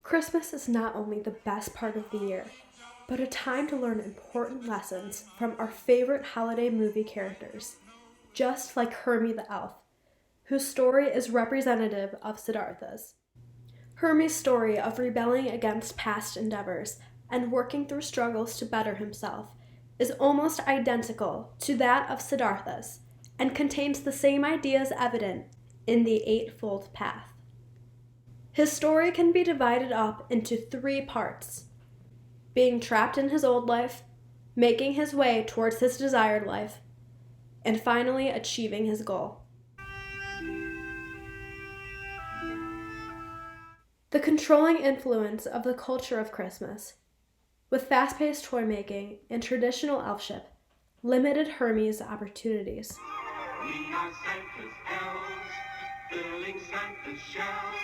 Christmas is not only the best part of the year, but a time to learn important lessons from our favorite holiday movie characters, just like Hermie the elf, whose story is representative of Siddhartha's. Hermie's story of rebelling against past endeavors and working through struggles to better himself is almost identical to that of Siddhartha's and contains the same ideas evident in the Eightfold Path. His story can be divided up into 3 parts: being trapped in his old life, making his way towards his desired life, and finally achieving his goal. The controlling influence of the culture of Christmas, with fast-paced toy-making and traditional elfship, limited Hermie's opportunities. We are Santa's elves, filling Santa's shelves.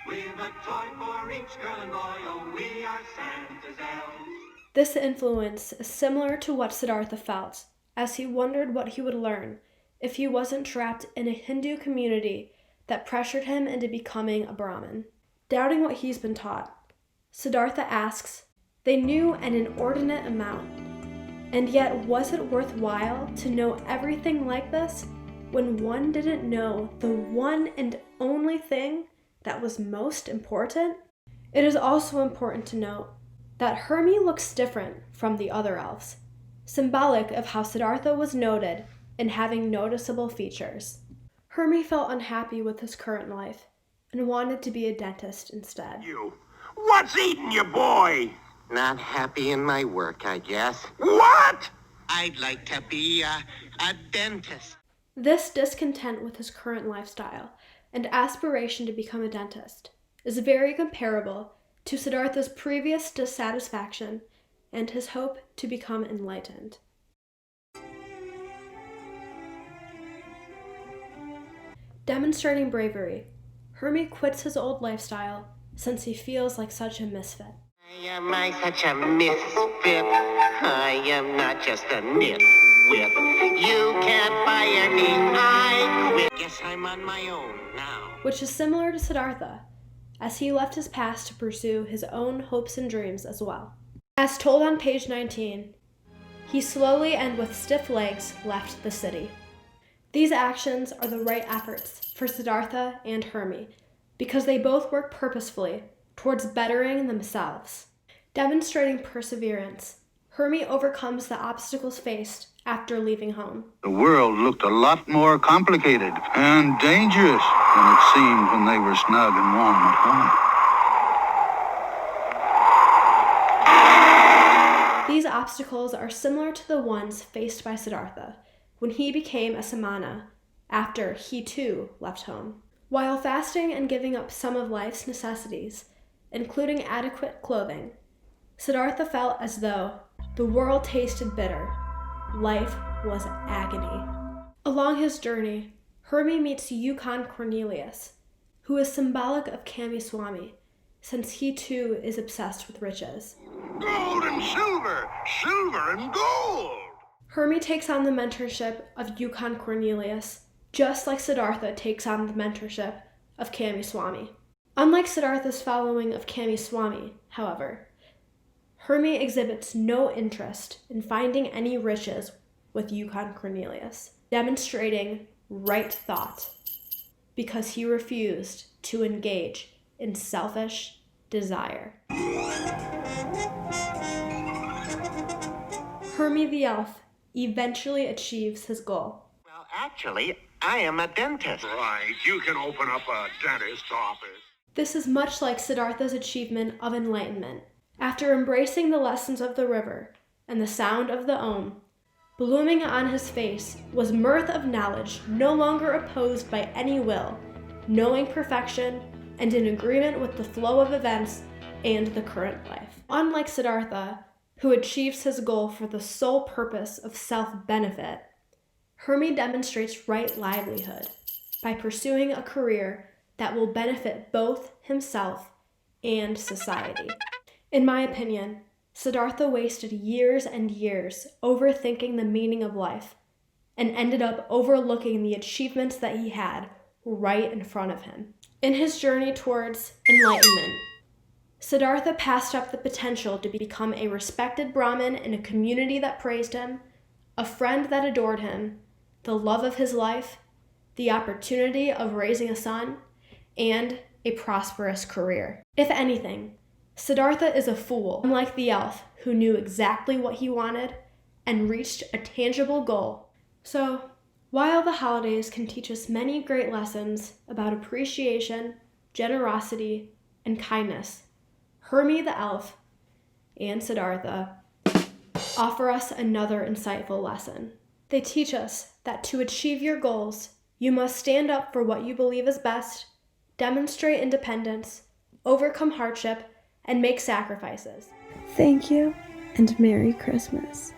We've a toy for each girl and boy, oh, we are Santa's elves. This influence is similar to what Siddhartha felt, as he wondered what he would learn if he wasn't trapped in a Hindu community that pressured him into becoming a Brahmin. Doubting what he's been taught, Siddhartha asks, they knew an inordinate amount, and yet was it worthwhile to know everything like this when one didn't know the one and only thing that was most important? It is also important to note that Hermie looks different from the other elves, symbolic of how Siddhartha was noted in having noticeable features. Hermie felt unhappy with his current life and wanted to be a dentist instead. You. What's eating you, boy? Not happy in my work, I guess. What? I'd like to be a dentist. This discontent with his current lifestyle and aspiration to become a dentist is very comparable to Siddhartha's previous dissatisfaction and his hope to become enlightened. Demonstrating bravery, Hermie quits his old lifestyle since he feels like such a misfit. Am I such a misfit? I am not just a nitwit. You can't fire me, I quit. Guess I'm on my own now. Which is similar to Siddhartha, as he left his past to pursue his own hopes and dreams as well. As told on page 19, he slowly and with stiff legs left the city. These actions are the right efforts for Siddhartha and Hermie, because they both work purposefully towards bettering themselves. Demonstrating perseverance, Hermie overcomes the obstacles faced after leaving home. The world looked a lot more complicated and dangerous than it seemed when they were snug and warm at home. These obstacles are similar to the ones faced by Siddhartha when he became a samana after he too left home. While fasting and giving up some of life's necessities, including adequate clothing, Siddhartha felt as though the world tasted bitter. Life was agony. Along his journey, Hermie meets Yukon Cornelius, who is symbolic of Kami-Swami, since he too is obsessed with riches. Gold and silver, silver and gold. Hermie takes on the mentorship of Yukon Cornelius, just like Siddhartha takes on the mentorship of Kami-Swami. Unlike Siddhartha's following of Kami-Swami, however, Hermie exhibits no interest in finding any riches with Yukon Cornelius, demonstrating right thought, because he refused to engage in selfish desire. Hermie the elf eventually achieves his goal. Well, actually, I am a dentist. Right, you can open up a dentist's office. This is much like Siddhartha's achievement of enlightenment. After embracing the lessons of the river and the sound of the Om, blooming on his face was mirth of knowledge no longer opposed by any will, knowing perfection and in agreement with the flow of events and the current life. Unlike Siddhartha, who achieves his goal for the sole purpose of self-benefit, Hermie demonstrates right livelihood by pursuing a career that will benefit both himself and society. In my opinion, Siddhartha wasted years and years overthinking the meaning of life and ended up overlooking the achievements that he had right in front of him. In his journey towards enlightenment, Siddhartha passed up the potential to become a respected Brahmin in a community that praised him, a friend that adored him, the love of his life, the opportunity of raising a son, and a prosperous career. If anything, Siddhartha is a fool, unlike the elf who knew exactly what he wanted and reached a tangible goal. So, while the holidays can teach us many great lessons about appreciation, generosity, and kindness, Hermie the elf and Siddhartha offer us another insightful lesson. They teach us that to achieve your goals, you must stand up for what you believe is best, demonstrate independence, overcome hardship, and make sacrifices. Thank you, and Merry Christmas.